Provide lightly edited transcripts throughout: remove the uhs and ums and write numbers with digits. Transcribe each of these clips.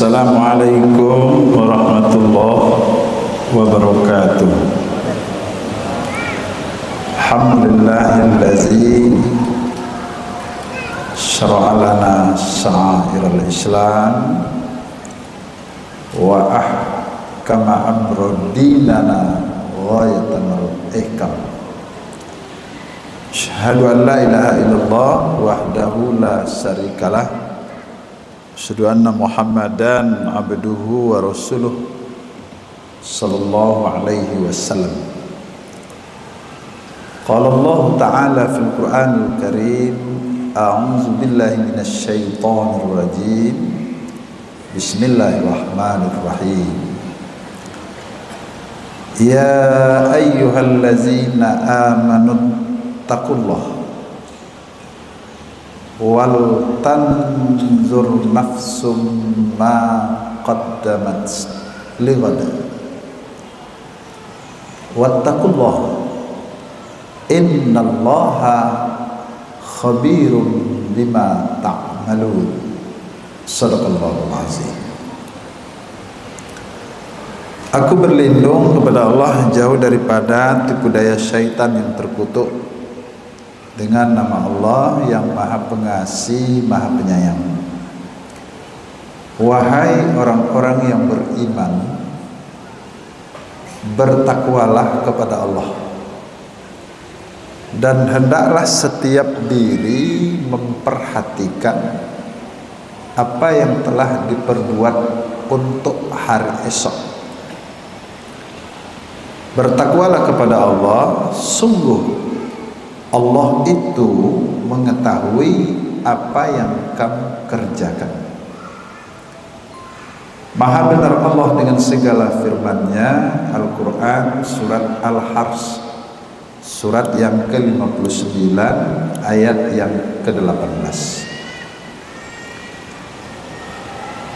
Assalamualaikum warahmatullahi wabarakatuh. Alhamdulillahillazi syara'a lana sya'airal Islam wa ahkama amra dinana ghayatanal ihkam. Asyhadu an la ilaha illallah wahdahu la syarikalah. Asyhadu anna Muhammadan abduhu wa rasuluh sallallahu alaihi wasallam. Qala Allah ta'ala fil Qur'anil Karim, a'udzu billahi minasy syaithanir rajim. Bismillahirrahmanirrahim. Ya ayyuhallazina amanu taqullah wal tanzur nafsum ma qaddamat lighad wattaqullah innallaha khabirum bima ta'malun. Shadaqallahul azim. Aku berlindung kepada Allah jauh daripada tipu daya syaitan yang terkutuk dengan nama Allah yang Maha Pengasih, Maha Penyayang. Wahai orang-orang yang beriman, bertakwalah kepada Allah, dan hendaklah setiap diri memperhatikan apa yang telah diperbuat untuk hari esok. Bertakwalah kepada Allah, sungguh Allah itu mengetahui apa yang kamu kerjakan. Maha benar Allah dengan segala firman-Nya. Al-Quran surat Al-Hars, surat yang ke-59 ayat yang ke-18.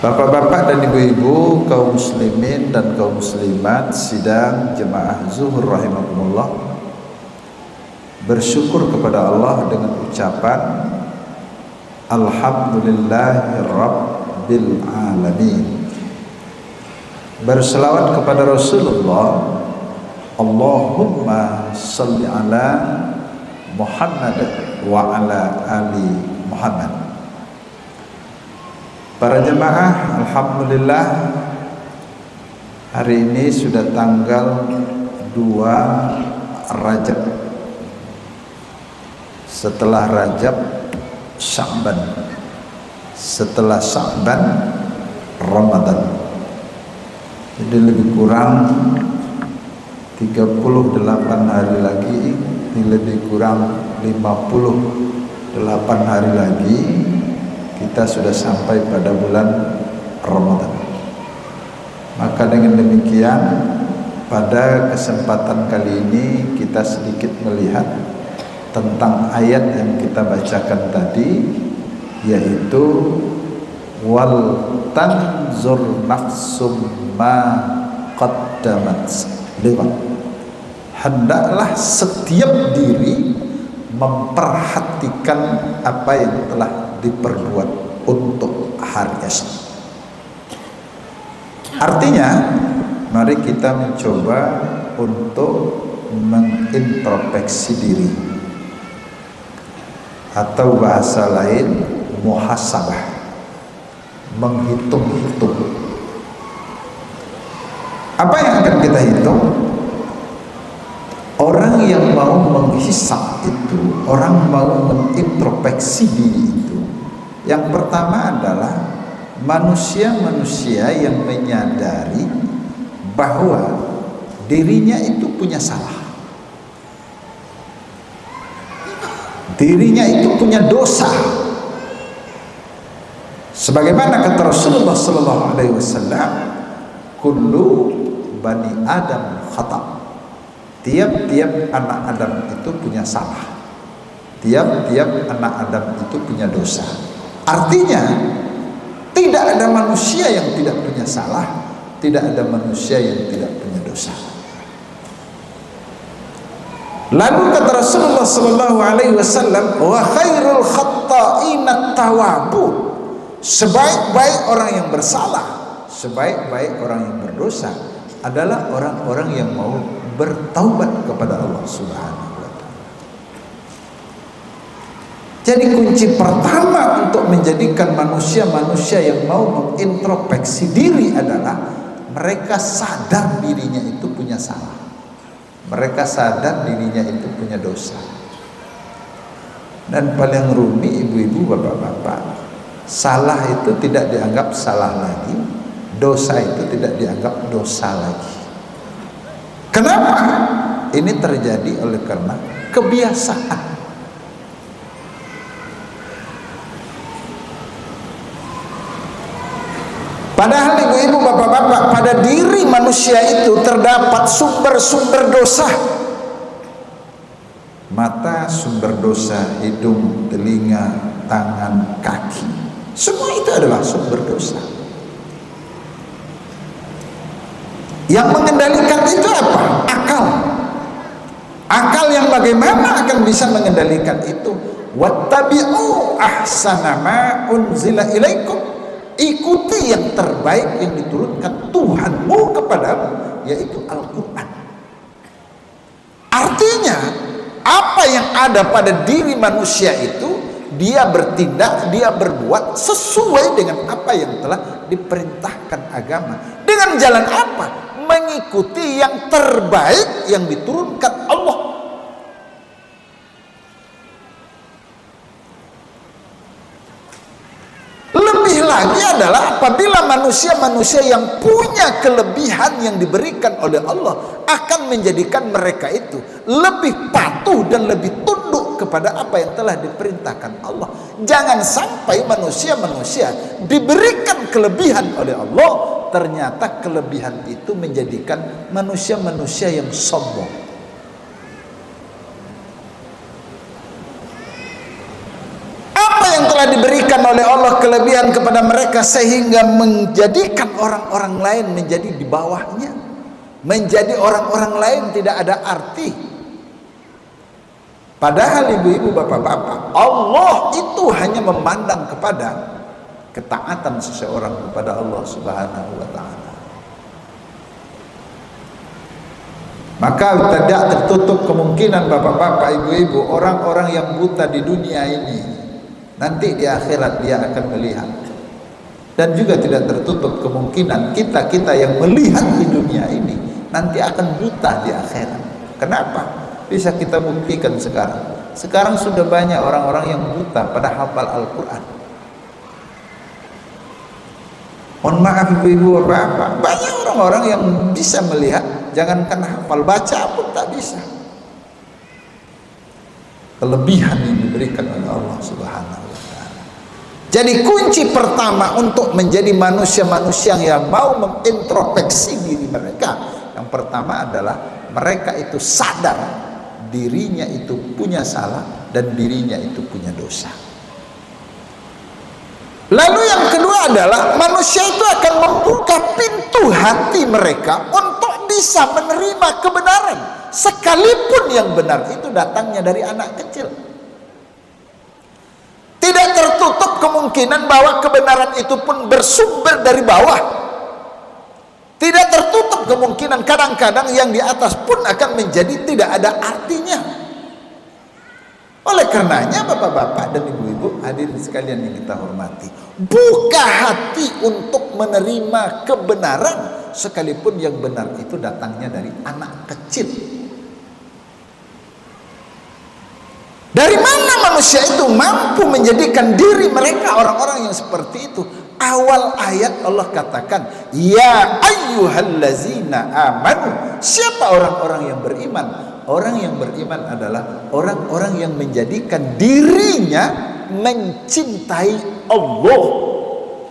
Bapak-bapak dan ibu-ibu, kaum muslimin dan kaum muslimat sidang jemaah zuhur rahimakumullah, bersyukur kepada Allah dengan ucapan Alhamdulillahirabbil alamin. Berselawat kepada Rasulullah, Allahumma salli ala Muhammad wa ala ali Muhammad. Para jemaah, alhamdulillah hari ini sudah tanggal 2 Rajab. Setelah Rajab, Sya'ban. Setelah Sya'ban, Ramadan. Jadi lebih kurang 38 hari lagi, lebih kurang 58 hari lagi kita sudah sampai pada bulan Ramadan. Maka dengan demikian, pada kesempatan kali ini kita sedikit melihat tentang ayat yang kita bacakan tadi, yaitu wal tanzur nafsum ma qaddamat lighad. Hendaklah setiap diri memperhatikan apa yang telah diperbuat untuk hari esok. Artinya, mari kita mencoba untuk mengintrospeksi diri, atau bahasa lain muhasabah, menghitung-hitung. Apa yang akan kita hitung? Orang yang mau menghisap itu, orang mau mengintrospeksi diri itu, yang pertama adalah manusia-manusia yang menyadari bahwa dirinya itu punya salah. Dirinya itu punya dosa. Sebagaimana kata Rasulullah sallallahu alaihi wasallam, kullu bani Adam khata'. Tiap-tiap anak Adam itu punya salah. Tiap-tiap anak Adam itu punya dosa. Artinya, tidak ada manusia yang tidak punya salah, tidak ada manusia yang tidak punya dosa. Lalu kata Rasulullah sallallahu alaihi wasallam, wa khairul khatta'ina tawwabun. Sebaik-baik orang yang bersalah sebaik-baik orang yang berdosa adalah orang-orang yang mau bertaubat kepada Allah Subhanahu wa taala. Jadi kunci pertama untuk menjadikan manusia-manusia yang mau mengintrospeksi diri adalah mereka sadar dirinya itu punya salah. Mereka sadar dirinya itu punya dosa. Dan paling rumit ibu-ibu, bapak-bapak, salah itu tidak dianggap salah lagi, dosa itu tidak dianggap dosa lagi. Kenapa? Ini terjadi oleh karena kebiasaan. Padahal ibu-ibu, bapak-bapak, pada diri manusia itu terdapat sumber-sumber dosa. Mata sumber dosa, hidung, telinga, tangan, kaki, semua itu adalah sumber dosa. Yang mengendalikan itu apa? Akal. Akal yang bagaimana akan bisa mengendalikan itu? Wattabi'u ahsana ma unzila ilaikum. Ikuti yang terbaik yang diturunkan Tuhanmu kepadamu, yaitu Al-Quran. Artinya apa yang ada pada diri manusia itu, dia bertindak, dia berbuat sesuai dengan apa yang telah diperintahkan agama. Dengan jalan apa? Mengikuti yang terbaik yang diturunkan Allah. Lebih lagi adalah apabila manusia-manusia yang punya kelebihan yang diberikan oleh Allah akan menjadikan mereka itu lebih patuh dan lebih tunduk kepada apa yang telah diperintahkan Allah. Jangan sampai manusia-manusia diberikan kelebihan oleh Allah, ternyata kelebihan itu menjadikan manusia-manusia yang sombong. Yang telah diberikan oleh Allah kelebihan kepada mereka sehingga menjadikan orang-orang lain menjadi di bawahnya, menjadi orang-orang lain tidak ada arti. Padahal ibu-ibu, bapak-bapak, Allah itu hanya memandang kepada ketaatan seseorang kepada Allah Subhanahu wa taala. Maka tidak tertutup kemungkinan, bapak-bapak, ibu-ibu, orang-orang yang buta di dunia ini nanti di akhirat dia akan melihat. Dan juga tidak tertutup kemungkinan kita yang melihat di dunia ini nanti akan buta di akhirat. Kenapa? Bisa kita buktikan sekarang. Sekarang sudah banyak orang-orang yang buta pada hafal Al-Quran. Mohon maaf ibu-ibu, bapak, banyak orang-orang yang bisa melihat, jangankan hafal, baca pun tak bisa. Kelebihan yang diberikan oleh Allah Subhanahu wa taala. Jadi kunci pertama untuk menjadi manusia-manusia yang mau mengintrospeksi diri mereka, yang pertama adalah mereka itu sadar dirinya itu punya salah dan dirinya itu punya dosa. Lalu yang kedua adalah manusia itu akan membuka pintu hati mereka untuk bisa menerima kebenaran, sekalipun yang benar itu datangnya dari anak kecil. Tidak tertutup kemungkinan bahwa kebenaran itu pun bersumber dari bawah. Tidak tertutup kemungkinan kadang-kadang yang di atas pun akan menjadi tidak ada artinya. Oleh karenanya bapak-bapak dan ibu-ibu hadirin sekalian yang kita hormati, buka hati untuk menerima kebenaran sekalipun yang benar itu datangnya dari anak kecil. Dari mana manusia itu mampu menjadikan diri mereka orang-orang yang seperti itu? Awal ayat Allah katakan, ya ayyuhallazina amanu. Siapa orang-orang yang beriman? Orang yang beriman adalah orang-orang yang menjadikan dirinya mencintai Allah.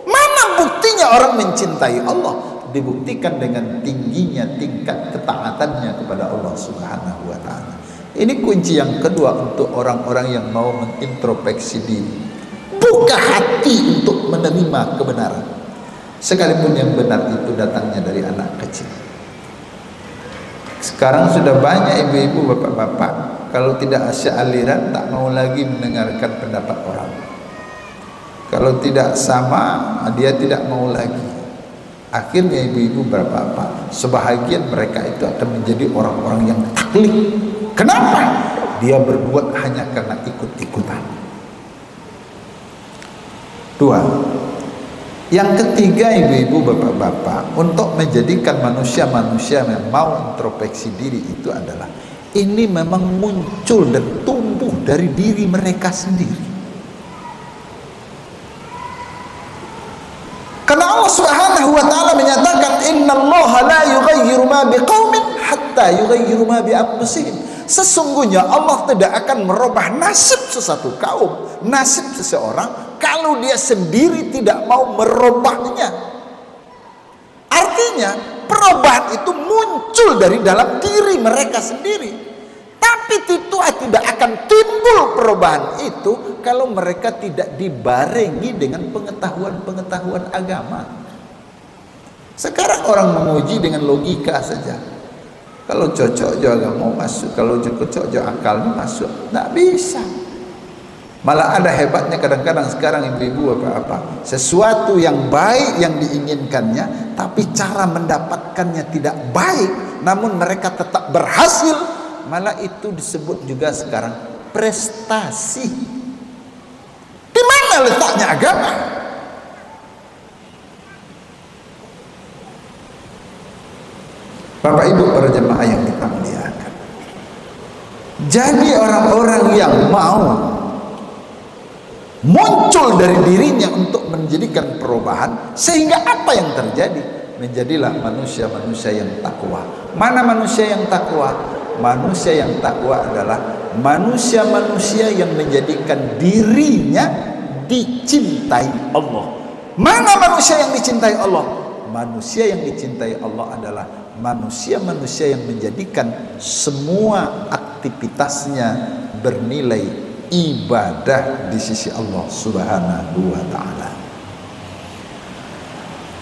Mana buktinya orang mencintai Allah? Dibuktikan dengan tingginya tingkat ketaatannya kepada Allah Subhanahu wa taala. Ini kunci yang kedua untuk orang-orang yang mau mengintrospeksi diri. Buka hati untuk menerima kebenaran, sekalipun yang benar itu datangnya dari anak kecil. Sekarang sudah banyak ibu-ibu, bapak-bapak, kalau tidak asyik aliran tak mau lagi mendengarkan pendapat orang. Kalau tidak sama, dia tidak mau lagi. Akhirnya ibu-ibu berapa-apa, sebahagian mereka itu akan menjadi orang-orang yang taklid. Kenapa? Dia berbuat hanya karena ikut-ikutan. Dua. Yang ketiga, ibu-ibu, bapak-bapak, untuk menjadikan manusia-manusia yang mau introspeksi diri itu adalah ini memang muncul dan tumbuh dari diri mereka sendiri. Karena Allah Subhanahu wa taala menyatakan innallaha la yughayyiru ma biqaumin hatta yughayyiru ma bi anfusihim. Sesungguhnya Allah tidak akan merubah nasib sesuatu kaum, nasib seseorang kalau dia sendiri tidak mau merubahnya. Artinya perubahan itu muncul dari dalam diri mereka sendiri. Tapi itu tidak akan timbul perubahan itu kalau mereka tidak dibarengi dengan pengetahuan-pengetahuan agama. Sekarang orang menguji dengan logika saja. Kalau cocok juga mau masuk, kalau cocok juga akalnya masuk. Tidak bisa. Malah ada hebatnya kadang-kadang sekarang ibu-ibu apa-apa. Sesuatu yang baik yang diinginkannya, tapi cara mendapatkannya tidak baik, namun mereka tetap berhasil. Malah itu disebut juga sekarang prestasi. Di mana letaknya agama? Bapak Ibu para jemaah yang kita muliakan. Jadi orang-orang yang mau muncul dari dirinya untuk menjadikan perubahan, sehingga apa yang terjadi? Menjadilah manusia-manusia yang takwa. Mana manusia yang takwa? Manusia yang takwa adalah manusia-manusia yang menjadikan dirinya dicintai Allah. Mana manusia yang dicintai Allah? Manusia yang dicintai Allah adalah manusia-manusia yang menjadikan semua aktivitasnya bernilai ibadah di sisi Allah Subhanahu wa taala.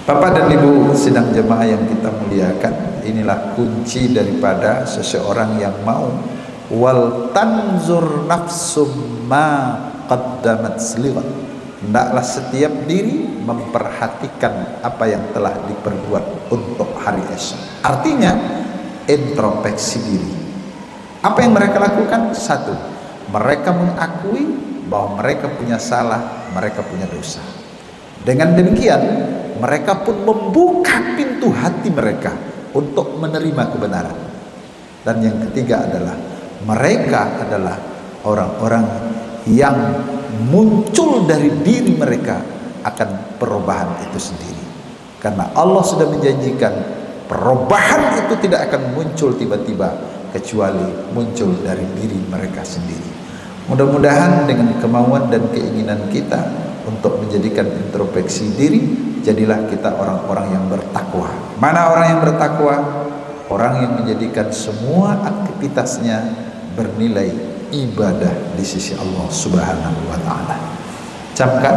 Bapak dan Ibu sidang jemaah yang kita muliakan, inilah kunci daripada seseorang yang mau wal tanzur nafsum ma qaddamat seliwat. Hendaklah setiap diri memperhatikan apa yang telah diperbuat untuk hari esok. Artinya introspeksi diri. Apa yang mereka lakukan? Satu, mereka mengakui bahwa mereka punya salah, mereka punya dosa. Dengan demikian mereka pun membuka pintu hati mereka untuk menerima kebenaran. Dan yang ketiga adalah mereka adalah orang-orang yang muncul dari diri mereka akan perubahan itu sendiri. Karena Allah sudah menjanjikan perubahan itu tidak akan muncul tiba-tiba, kecuali muncul dari diri mereka sendiri. Mudah-mudahan dengan kemauan dan keinginan kita untuk menjadikan introspeksi diri, jadilah kita orang-orang yang bertakwa. Mana orang yang bertakwa? Orang yang menjadikan semua aktivitasnya bernilai ibadah di sisi Allah Subhanahu wa taala. Ucapkan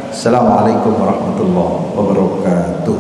Assalamualaikum warahmatullahi wabarakatuh.